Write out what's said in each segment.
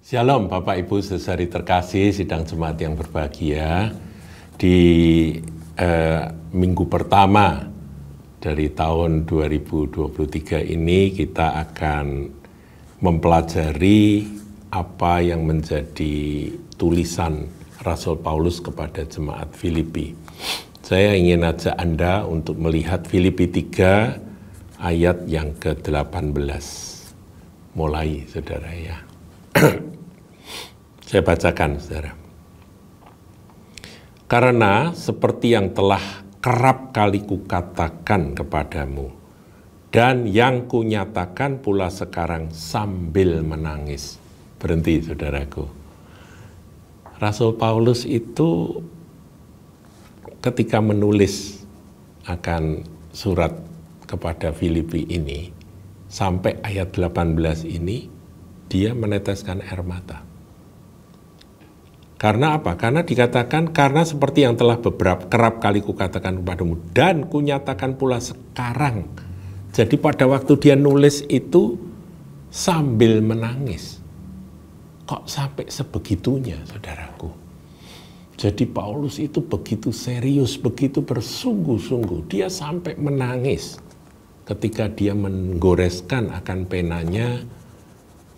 Shalom Bapak Ibu Saudari terkasih, sidang jemaat yang berbahagia. Di minggu pertama dari tahun 2023 ini kita akan mempelajari apa yang menjadi tulisan Rasul Paulus kepada jemaat Filipi. Saya ingin ajak Anda untuk melihat Filipi 3 ayat yang ke-18. Mulai saudara ya. Saya bacakan, saudara. Karena seperti yang telah kerap kali kukatakan kepadamu, dan yang kunyatakan pula sekarang sambil menangis. Berhenti, saudaraku. Rasul Paulus itu ketika menulis akan surat kepada Filipi ini, sampai ayat 18 ini, dia meneteskan air mata. Karena apa? Karena dikatakan, karena seperti yang telah kerap kali kukatakan kepadamu, dan kunyatakan pula sekarang. Jadi pada waktu dia nulis itu sambil menangis. Kok sampai sebegitunya, saudaraku? Jadi Paulus itu begitu serius, begitu bersungguh-sungguh. Dia sampai menangis ketika dia menggoreskan akan penanya,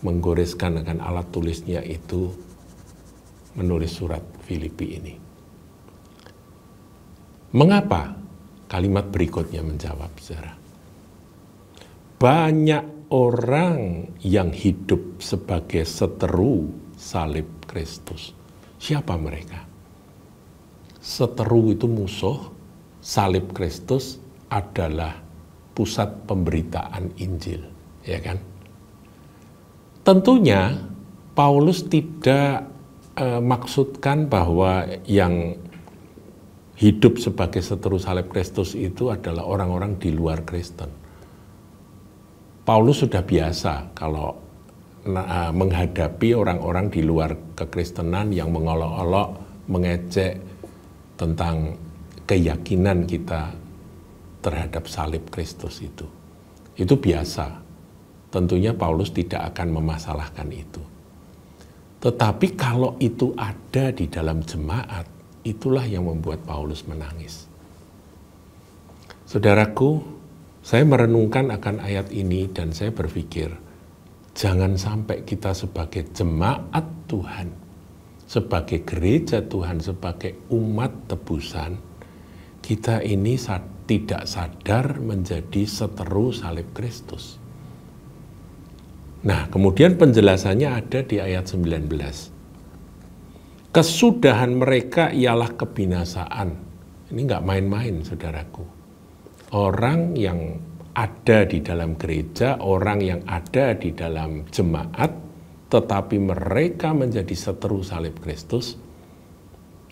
menggoreskan akan alat tulisnya itu, menulis surat Filipi ini. Mengapa? Kalimat berikutnya menjawab, saudara. Banyak orang yang hidup sebagai seteru salib Kristus. Siapa mereka? Seteru itu musuh, salib Kristus adalah pusat pemberitaan Injil, ya kan? Tentunya Paulus tidak maksudkan bahwa yang hidup sebagai seteru salib Kristus itu adalah orang-orang di luar Kristen. Paulus sudah biasa kalau menghadapi orang-orang di luar kekristenan yang mengolok-olok, mengejek tentang keyakinan kita terhadap salib Kristus itu. Itu biasa. Tentunya Paulus tidak akan memasalahkan itu. Tetapi kalau itu ada di dalam jemaat, itulah yang membuat Paulus menangis. Saudaraku, saya merenungkan akan ayat ini dan saya berpikir, jangan sampai kita sebagai jemaat Tuhan, sebagai gereja Tuhan, sebagai umat tebusan, kita ini tidak sadar menjadi seteru salib Kristus. Nah, kemudian penjelasannya ada di ayat 19. Kesudahan mereka ialah kebinasaan. Ini nggak main-main, saudaraku. Orang yang ada di dalam gereja, orang yang ada di dalam jemaat, tetapi mereka menjadi seteru salib Kristus,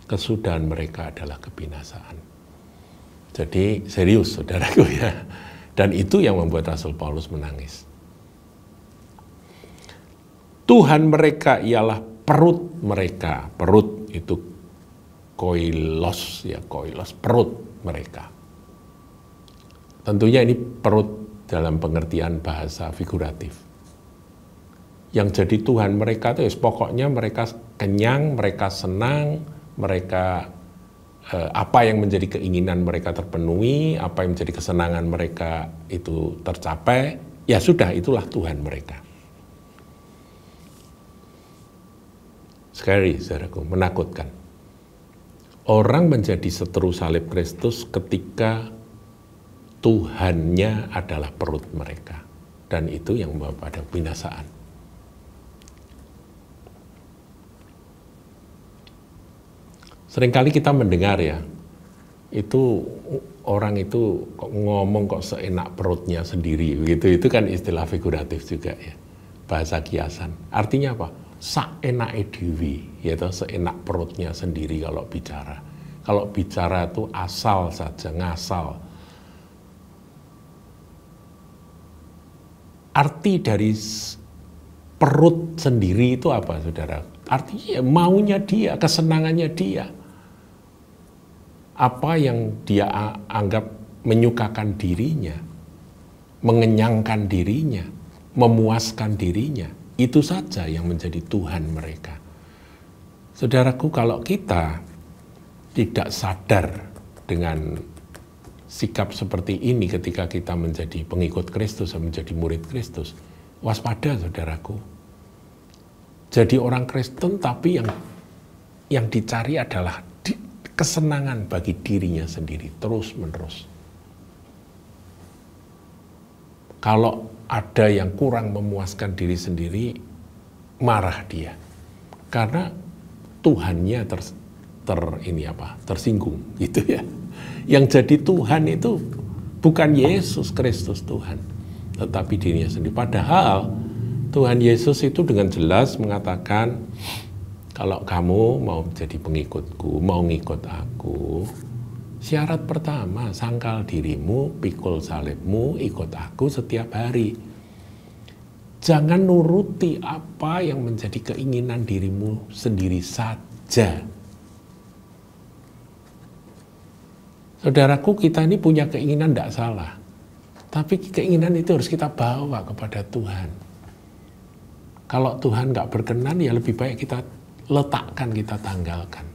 kesudahan mereka adalah kebinasaan. Jadi serius, saudaraku ya. Dan itu yang membuat Rasul Paulus menangis. Tuhan mereka ialah perut mereka. Perut itu koilos, ya koilos, perut mereka. Tentunya ini perut dalam pengertian bahasa figuratif. Yang jadi Tuhan mereka itu pokoknya mereka kenyang, mereka senang, mereka apa yang menjadi keinginan mereka terpenuhi, apa yang menjadi kesenangan mereka itu tercapai, ya sudah itulah Tuhan mereka. Scary, saudaraku, menakutkan. Orang menjadi seteru salib Kristus ketika Tuhannya adalah perut mereka. Dan itu yang membawa pada binasaan. Seringkali kita mendengar ya, itu orang itu kok ngomong kok seenak perutnya sendiri. Begitu, itu kan istilah figuratif juga ya. Bahasa kiasan. Artinya apa? Saenake dewi, yaitu seenak perutnya sendiri kalau bicara. Kalau bicara itu asal saja, ngasal. Arti dari perut sendiri itu apa, saudara? Artinya maunya dia, kesenangannya dia. Apa yang dia anggap menyukakan dirinya, mengenyangkan dirinya, memuaskan dirinya. Itu saja yang menjadi Tuhan mereka. Saudaraku, kalau kita tidak sadar dengan sikap seperti ini ketika kita menjadi pengikut Kristus, menjadi murid Kristus, waspada saudaraku. Jadi orang Kristen tapi yang dicari adalah kesenangan bagi dirinya sendiri terus-menerus. Kalau ada yang kurang memuaskan diri sendiri, marah dia. Karena Tuhannya tersinggung gitu ya. Yang jadi Tuhan itu bukan Yesus Kristus Tuhan, tetapi dirinya sendiri. Padahal Tuhan Yesus itu dengan jelas mengatakan, kalau kamu mau jadi pengikutku, mau ngikut aku, syarat pertama, sangkal dirimu, pikul salibmu, ikut aku setiap hari. Jangan nuruti apa yang menjadi keinginan dirimu sendiri saja. Saudaraku, kita ini punya keinginan tidak salah. Tapi keinginan itu harus kita bawa kepada Tuhan. Kalau Tuhan nggak berkenan, ya lebih baik kita letakkan, kita tanggalkan.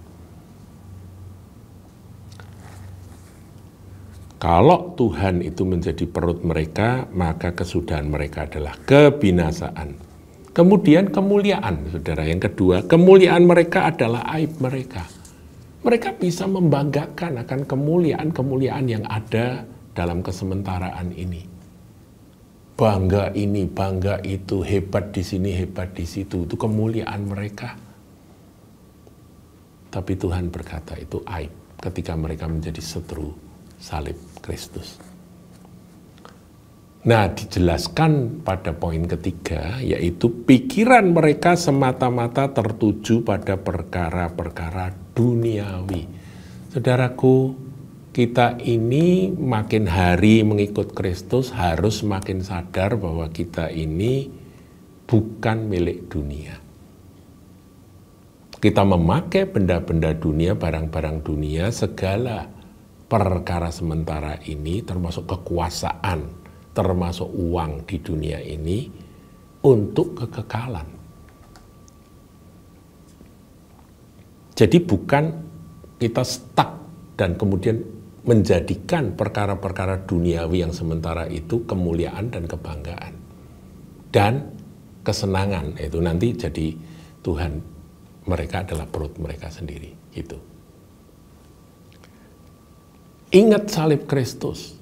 Kalau Tuhan itu menjadi perut mereka, maka kesudahan mereka adalah kebinasaan. Kemudian kemuliaan, saudara. Yang kedua, kemuliaan mereka adalah aib mereka. Mereka bisa membanggakan akan kemuliaan-kemuliaan yang ada dalam kesementaraan ini. Bangga ini, bangga itu, hebat di sini, hebat di situ. Itu kemuliaan mereka. Tapi Tuhan berkata itu aib ketika mereka menjadi seteru salib Kristus. Nah, dijelaskan pada poin ketiga, yaitu pikiran mereka semata-mata tertuju pada perkara-perkara duniawi. Saudaraku, kita ini makin hari mengikut Kristus harus makin sadar bahwa kita ini bukan milik dunia. Kita memakai benda-benda dunia, barang-barang dunia, segala perkara sementara ini, termasuk kekuasaan, termasuk uang di dunia ini, untuk kekekalan. Jadi bukan kita stuck dan kemudian menjadikan perkara-perkara duniawi yang sementara itu kemuliaan dan kebanggaan. Dan kesenangan, itu nanti jadi Tuhan mereka adalah perut mereka sendiri. Gitu. Ingat salib Kristus.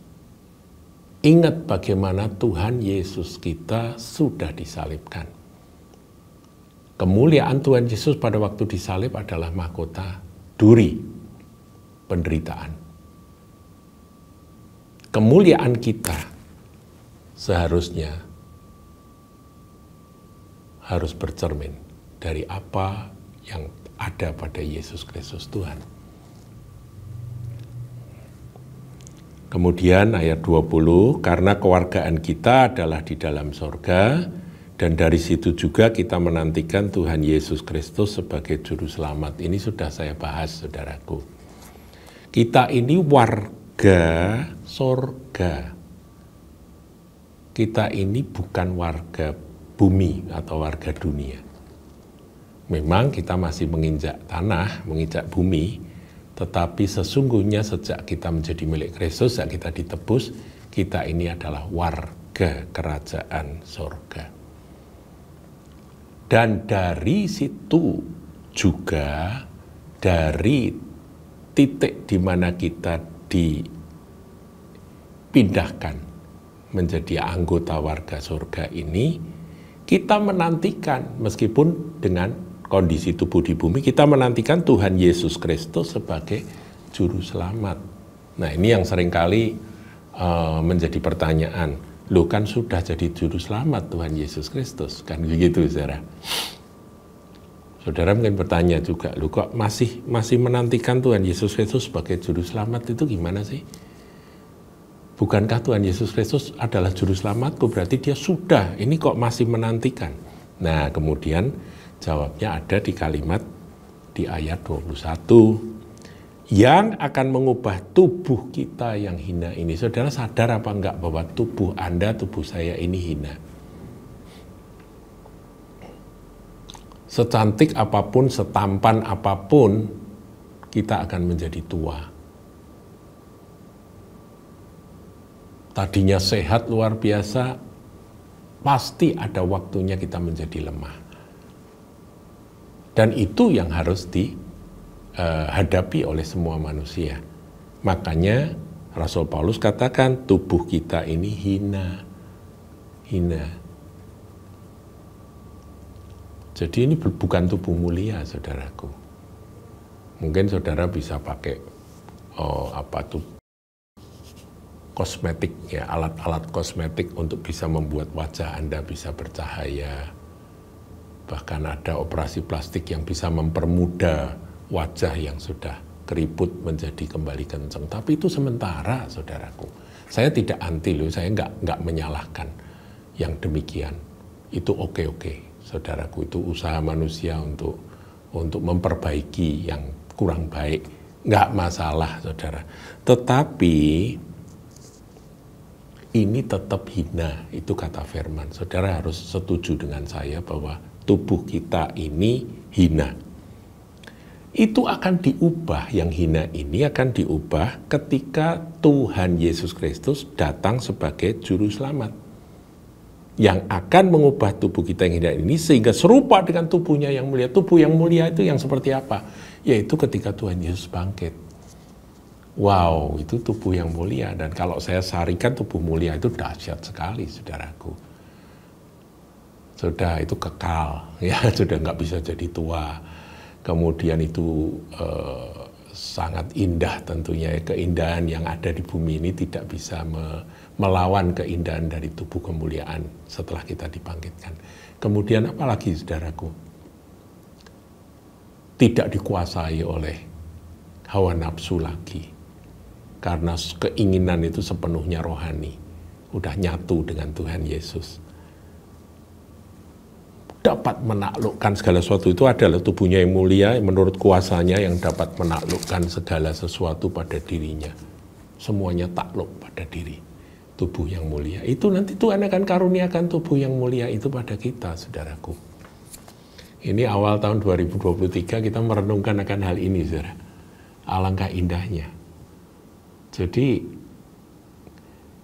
Ingat bagaimana Tuhan Yesus kita sudah disalibkan. Kemuliaan Tuhan Yesus pada waktu disalib adalah mahkota duri, penderitaan. Kemuliaan kita seharusnya harus bercermin dari apa yang ada pada Yesus Kristus Tuhan. Kemudian ayat 20, karena kewargaan kita adalah di dalam sorga, dan dari situ juga kita menantikan Tuhan Yesus Kristus sebagai Juru Selamat. Ini sudah saya bahas, saudaraku. Kita ini warga sorga. Kita ini bukan warga bumi atau warga dunia. Memang kita masih menginjak tanah, menginjak bumi, tetapi sesungguhnya sejak kita menjadi milik Kristus, sejak kita ditebus, kita ini adalah warga kerajaan sorga. Dan dari situ juga, dari titik di mana kita dipindahkan menjadi anggota warga sorga ini, kita menantikan, meskipun dengan kondisi tubuh di bumi, kita menantikan Tuhan Yesus Kristus sebagai Juru Selamat. Nah, ini yang seringkali menjadi pertanyaan. Loh, kan sudah jadi Juru Selamat Tuhan Yesus Kristus, kan begitu, saudara. Saudara mungkin bertanya juga, loh kok masih menantikan Tuhan Yesus Kristus sebagai Juru Selamat, itu gimana sih? Bukankah Tuhan Yesus Kristus adalah Juru Selamatku, berarti dia sudah, ini kok masih menantikan? Nah, kemudian jawabnya ada di kalimat di ayat 21. Yang akan mengubah tubuh kita yang hina ini. Saudara sadar apa enggak bahwa tubuh Anda, tubuh saya ini hina? Secantik apapun, setampan apapun, kita akan menjadi tua. Tadinya sehat luar biasa, pasti ada waktunya kita menjadi lemah. Dan itu yang harus dihadapi oleh semua manusia. Makanya Rasul Paulus katakan tubuh kita ini hina. Jadi ini bukan tubuh mulia, saudaraku. Mungkin saudara bisa pakai kosmetik, ya, alat-alat kosmetik untuk bisa membuat wajah Anda bisa bercahaya. Bahkan ada operasi plastik yang bisa mempermudah wajah yang sudah keriput menjadi kembali kencang. Tapi itu sementara, saudaraku. Saya tidak anti loh, saya nggak menyalahkan yang demikian. Itu oke, saudaraku. Itu usaha manusia untuk memperbaiki yang kurang baik. Nggak masalah, saudara. Tetapi ini tetap hina, itu kata firman. Saudara harus setuju dengan saya bahwa tubuh kita ini hina. Itu akan diubah, yang hina ini akan diubah ketika Tuhan Yesus Kristus datang sebagai juru selamat. Yang akan mengubah tubuh kita yang hina ini sehingga serupa dengan tubuhnya yang mulia. Tubuh yang mulia itu yang seperti apa? Yaitu ketika Tuhan Yesus bangkit. Wow, itu tubuh yang mulia. Dan kalau saya sarikan tubuh mulia itu dahsyat sekali, saudaraku. Sudah itu kekal, ya sudah nggak bisa jadi tua. Kemudian itu sangat indah tentunya. Keindahan yang ada di bumi ini tidak bisa melawan keindahan dari tubuh kemuliaan setelah kita dibangkitkan. Kemudian apalagi, saudaraku? Tidak dikuasai oleh hawa nafsu lagi. Karena keinginan itu sepenuhnya rohani. Udah nyatu dengan Tuhan Yesus. Dapat menaklukkan segala sesuatu, itu adalah tubuhnya yang mulia menurut kuasanya yang dapat menaklukkan segala sesuatu pada dirinya. Semuanya takluk pada diri. Tubuh yang mulia. Itu nanti Tuhan akan karuniakan tubuh yang mulia itu pada kita, saudaraku. Ini awal tahun 2023 kita merenungkan akan hal ini, saudara. Alangkah indahnya. Jadi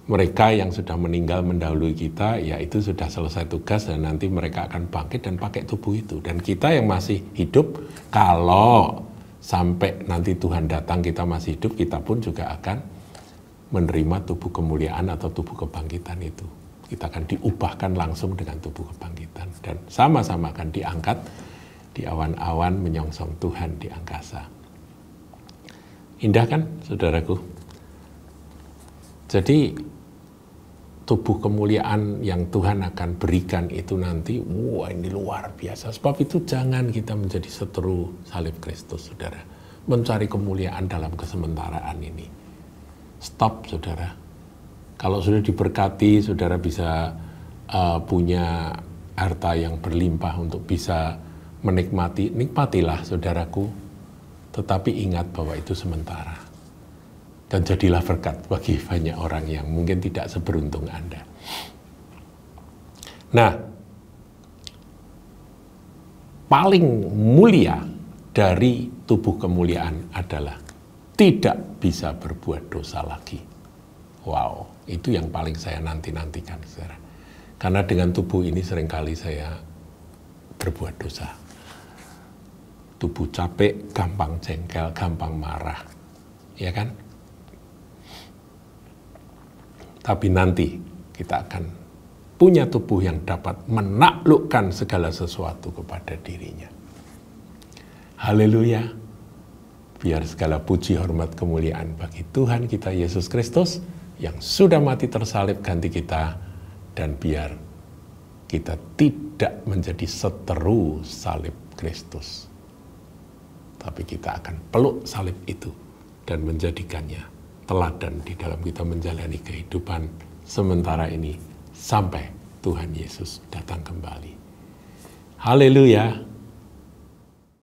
mereka yang sudah meninggal mendahului kita, ya itu sudah selesai tugas dan nanti mereka akan bangkit dan pakai tubuh itu. Dan kita yang masih hidup, kalau sampai nanti Tuhan datang kita masih hidup, kita pun juga akan menerima tubuh kemuliaan atau tubuh kebangkitan itu. Kita akan diubahkan langsung dengan tubuh kebangkitan. Dan sama-sama akan diangkat di awan-awan menyongsong Tuhan di angkasa. Indah kan, saudaraku? Jadi tubuh kemuliaan yang Tuhan akan berikan itu nanti, wah ini luar biasa. Sebab itu jangan kita menjadi seteru salib Kristus, saudara. Mencari kemuliaan dalam kesementaraan ini. Stop, saudara. Kalau sudah diberkati, saudara bisa punya harta yang berlimpah untuk bisa menikmati. Nikmatilah, saudaraku. Tetapi ingat bahwa itu sementara. Dan jadilah berkat bagi banyak orang yang mungkin tidak seberuntung Anda. Nah, paling mulia dari tubuh kemuliaan adalah tidak bisa berbuat dosa lagi. Wow, itu yang paling saya nanti-nantikan, saudara. Karena dengan tubuh ini seringkali saya berbuat dosa. Tubuh capek, gampang jengkel, gampang marah. Ya kan? Tapi nanti kita akan punya tubuh yang dapat menaklukkan segala sesuatu kepada dirinya. Haleluya. Biar segala puji, hormat, kemuliaan bagi Tuhan kita Yesus Kristus yang sudah mati tersalib ganti kita. Dan biar kita tidak menjadi seteru salib Kristus. Tapi kita akan peluk salib itu dan menjadikannya teladan di dalam kita menjalani kehidupan sementara ini sampai Tuhan Yesus datang kembali. Haleluya.